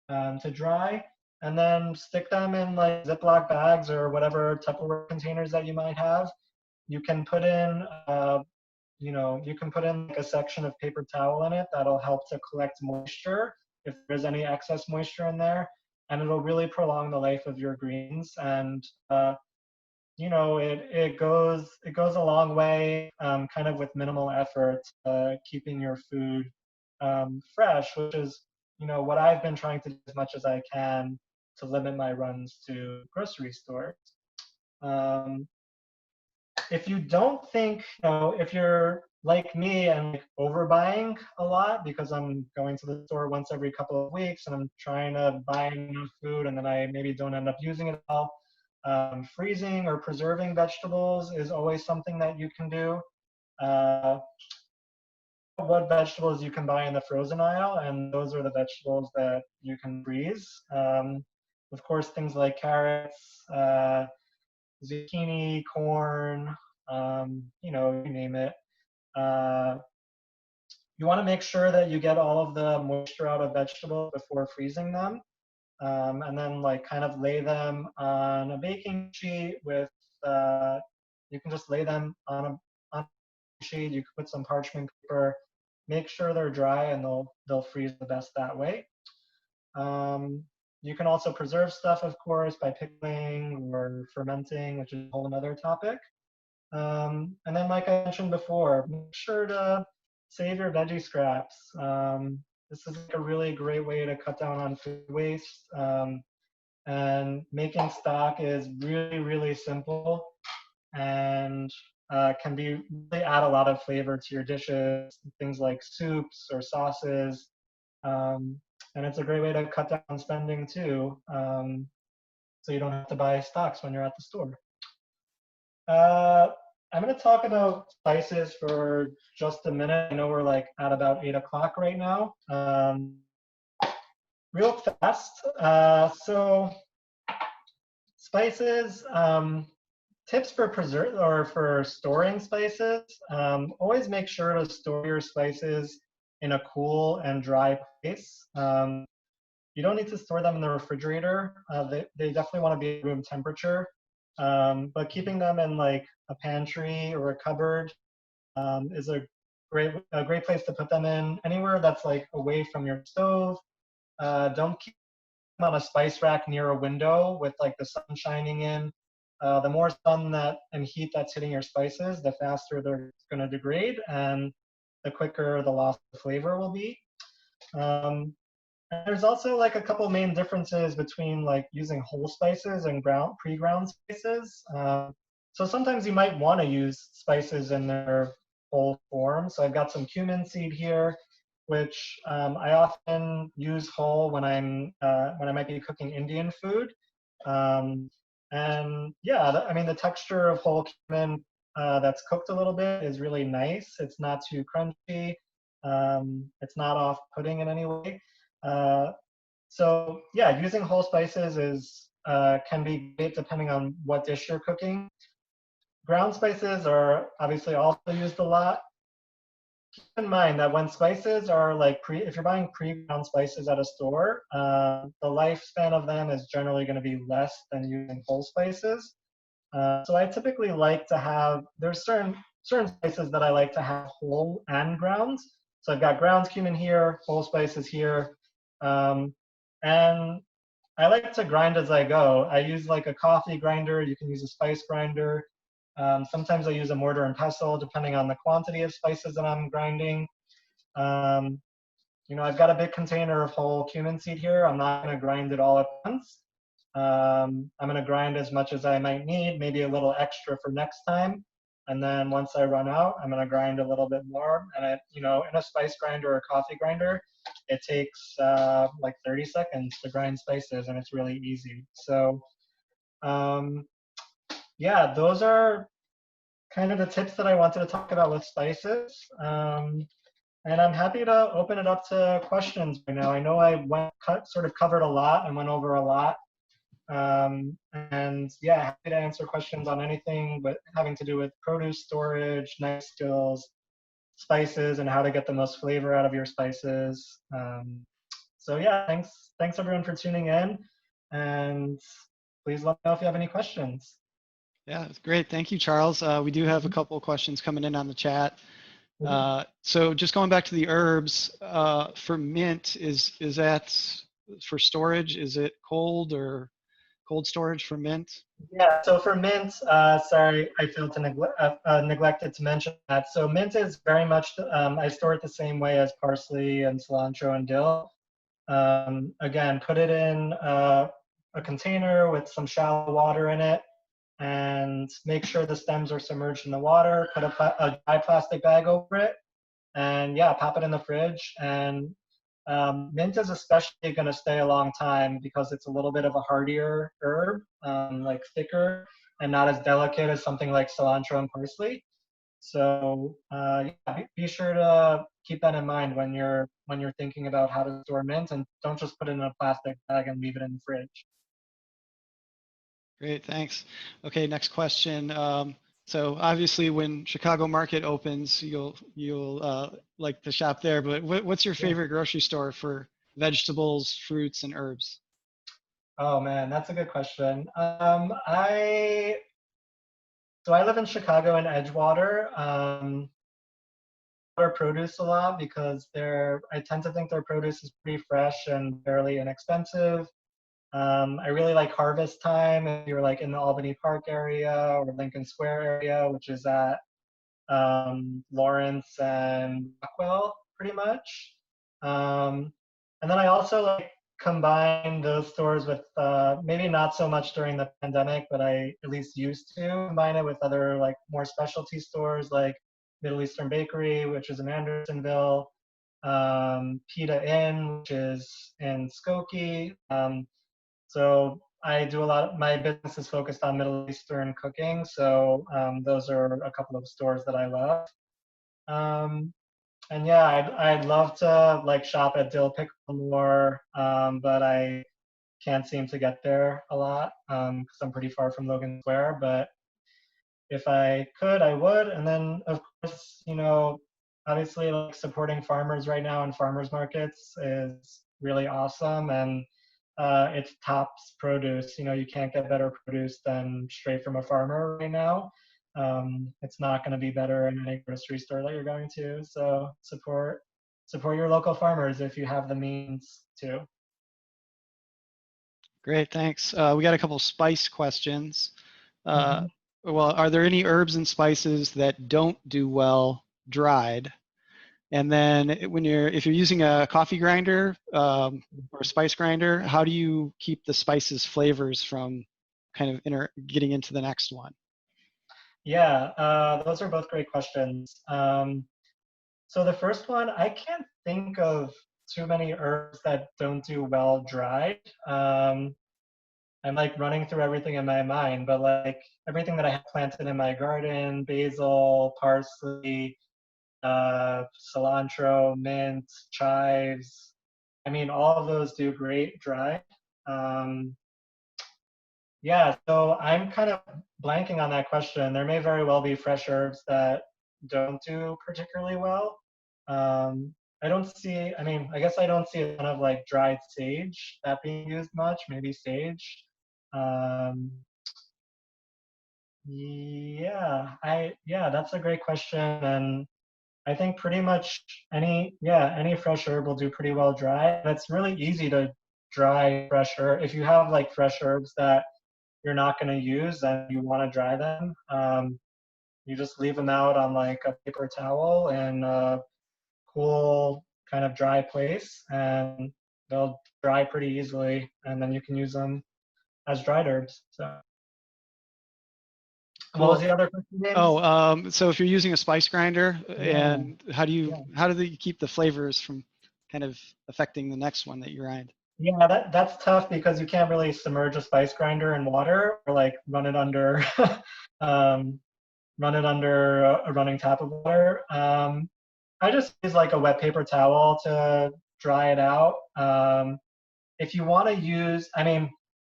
to dry. And then stick them in like Ziploc bags or whatever Tupperware containers that you might have. You can put in you can put in like a section of paper towel in it that'll help to collect moisture if there's any excess moisture in there, and it'll really prolong the life of your greens. And it goes a long way, kind of with minimal effort, keeping your food fresh, which is what I've been trying to do as much as I can to limit my runs to grocery stores. If you don't think, if you're like me and like overbuying a lot because I'm going to the store once every couple of weeks and I'm trying to buy enough food and then I maybe don't end up using it all, freezing or preserving vegetables is always something that you can do. What vegetables you can buy in the frozen aisle, and those are the vegetables that you can freeze. Of course, things like carrots, zucchini, corn, you name it. You want to make sure that you get all of the moisture out of vegetables before freezing them. And then like kind of lay them on a baking sheet with, you can just lay them on a sheet. You can put some parchment paper, make sure they're dry, and they'll freeze the best that way. You can also preserve stuff, of course, by pickling or fermenting, which is a whole another topic. And then, like I mentioned before, make sure to save your veggie scraps. This is like a really great way to cut down on food waste. And making stock is really simple and can really add a lot of flavor to your dishes, things like soups or sauces. And it's a great way to cut down on spending too, so you don't have to buy stocks when you're at the store. I'm going to talk about spices for just a minute. I know we're like at about 8 o'clock right now. Real fast. So spices, tips for for storing spices. Always make sure to store your spices in a cool and dry place. You don't need to store them in the refrigerator. They definitely want to be room temperature. But keeping them in like a pantry or a cupboard is a great place to put them in. Anywhere that's like away from your stove. Don't keep them on a spice rack near a window with like the sun shining in. The more sun that and heat that's hitting your spices, the faster they're going to degrade, and the quicker the loss of flavor will be. And there's also like a couple main differences between like using whole spices and pre-ground spices. So sometimes you might want to use spices in their whole form. So I've got some cumin seed here, which I often use whole when when I might be cooking Indian food. And yeah, I mean the texture of whole cumin that's cooked a little bit is really nice. It's not too crunchy. It's not off-putting in any way. So yeah, using whole spices is can be great depending on what dish you're cooking. Ground spices are obviously also used a lot. Keep in mind that when spices are like if you're buying pre-ground spices at a store, the lifespan of them is generally going to be less than using whole spices. So I typically like to have, there's certain spices that I like to have whole and ground. So I've got ground cumin here, whole spices here. And I like to grind as I go. I use like a coffee grinder. You can use a spice grinder. Sometimes I use a mortar and pestle depending on the quantity of spices that I'm grinding. You know, I've got a big container of whole cumin seed here. I'm not going to grind it all at once. I'm going to grind as much as I might need, maybe a little extra for next time. And then once I run out, I'm going to grind a little bit more. And you know, in a spice grinder or a coffee grinder, it takes like 30 seconds to grind spices, and it's really easy. So yeah, those are kind of the tips that I wanted to talk about with spices. And I'm happy to open it up to questions right now. I know I sort of covered a lot and went over a lot. And yeah, happy to answer questions on anything but having to do with produce storage, knife skills, spices, and how to get the most flavor out of your spices. So yeah, thanks everyone for tuning in, and please let me know if you have any questions. Yeah, it's great. Thank you, Charles. We do have a couple of questions coming in on the chat. So just going back to the herbs, for mint, is that for storage? Is it cold or cold storage for mint? Yeah, so for mint, sorry, I failed to neglected to mention that. So mint is very much, I store it the same way as parsley and cilantro and dill. Again, put it in a container with some shallow water in it, and make sure the stems are submerged in the water. Put a dry plastic bag over it, and yeah, pop it in the fridge. And mint is especially going to stay a long time because it's a little bit of a hardier herb, like thicker and not as delicate as something like cilantro and parsley. So yeah, be sure to keep that in mind when you're thinking about how to store mint, and don't just put it in a plastic bag and leave it in the fridge. Great, thanks. Okay, next question. So obviously, when Chicago Market opens, you'll like to shop there. But what's your favorite grocery store for vegetables, fruits, and herbs? Oh man, that's a good question. So I live in Chicago in Edgewater. Their produce a lot because I tend to think their produce is pretty fresh and fairly inexpensive. I really like harvest time if you're like in the Albany Park area or Lincoln Square area, which is at Lawrence and Rockwell, pretty much. And then I also like combine those stores with maybe not so much during the pandemic, but I at least used to combine it with other like more specialty stores like Middle Eastern Bakery, which is in Andersonville, Pita Inn, which is in Skokie. So I do my business is focused on Middle Eastern cooking. So those are a couple of stores that I love. And yeah, I'd love to like shop at Dill Pickle more, but I can't seem to get there a lot because I'm pretty far from Logan Square. But if I could, I would. And then of course, you know, obviously like supporting farmers right now in farmers markets is really awesome, and it's tops produce. You know, you can't get better produce than straight from a farmer right now. It's not going to be better in any grocery store that you're going to. So support your local farmers if you have the means to. Great, thanks. We got a couple spice questions. Mhm. Well, are there any herbs and spices that don't do well dried? And then if you're using a coffee grinder or a spice grinder, how do you keep the spices flavors from kind of getting into the next one? Yeah, those are both great questions. So the first one, I can't think of too many herbs that don't do well dried. I'm like running through everything in my mind, but like everything that I have planted in my garden, basil, parsley, cilantro, mint, chives. I mean, all of those do great dry. Um, yeah, so I'm kind of blanking on that question. There may very well be fresh herbs that don't do particularly well. I don't see, I mean, I guess I don't see a ton of like dried sage that being used much, maybe sage. Um, yeah, that's a great question. And I think pretty much any fresh herb will do pretty well dry. And it's really easy to dry fresh herb. If you have like fresh herbs that you're not going to use and you want to dry them, you just leave them out on like a paper towel in a cool kind of dry place and they'll dry pretty easily and then you can use them as dried herbs. So what was Cool. the other question, James? Oh, so if you're using a spice grinder, Yeah, and how do they keep the flavors from kind of affecting the next one that you grind? yeah, that's tough because you can't really submerge a spice grinder in water or like run it under um, a running tap of water. I just use like a wet paper towel to dry it out. If you want to use, I mean,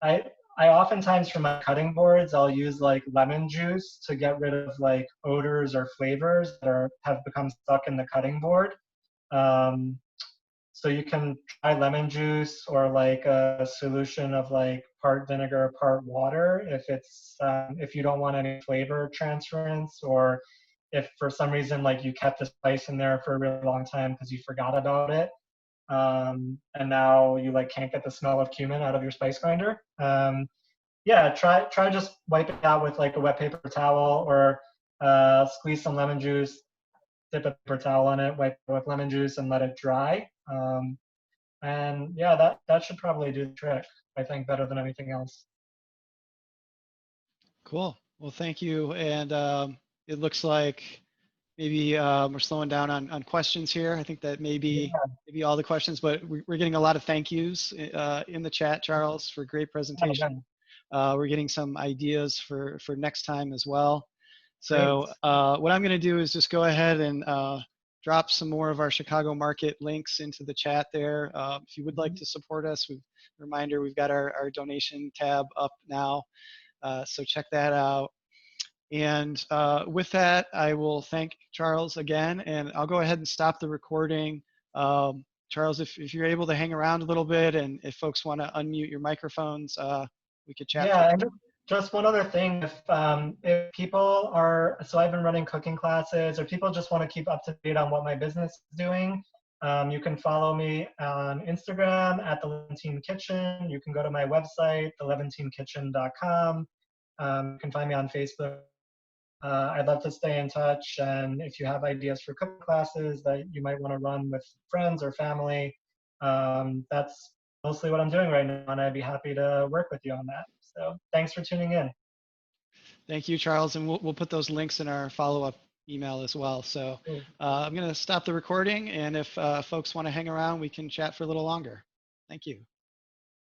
I I oftentimes for my cutting boards I'll use like lemon juice to get rid of like odors or flavors that have become stuck in the cutting board. Um, so you can try lemon juice or like a solution of like part vinegar, part water if you don't want any flavor transference or if for some reason like you kept the spice in there for a really long time because you forgot about it and now you like can't get the smell of cumin out of your spice grinder. Yeah, try just wipe it out with like a wet paper towel or squeeze some lemon juice, dip a paper towel on it, wipe it with lemon juice, and let it dry. And yeah, that should probably do the trick. I think better than anything else. Cool. Well, thank you. And it looks like maybe we're slowing down on questions here. I think that maybe all the questions, but we're getting a lot of thank yous in the chat, Charles, for great Yeah, presentation. We're getting some ideas for next time as well. great. So what I'm going to do is just go ahead and drop some more of our Chicago market links into the chat there. If you would like to support us, reminder, we've got our donation tab up now. So check that out. And with that, I will thank Charles again, and I'll go ahead and stop the recording. Charles, if you're able to hang around a little bit, and if folks want to unmute your microphones, we could chat for. Yeah, and just one other thing, if people are, so I've been running cooking classes, or people just want to keep up to date on what my business is doing, you can follow me on Instagram at the Levantine Kitchen. You can go to my website, thelevantinekitchen.com. You can find me on Facebook. I'd love to stay in touch, and if you have ideas for cooking classes that you might want to run with friends or family, that's mostly what I'm doing right now, and I'd be happy to work with you on that. So thanks for tuning in. Thank you, Charles, and we'll put those links in our follow-up email as well. So Cool. I'm going to stop the recording, and if folks want to hang around, we can chat for a little longer. Thank you.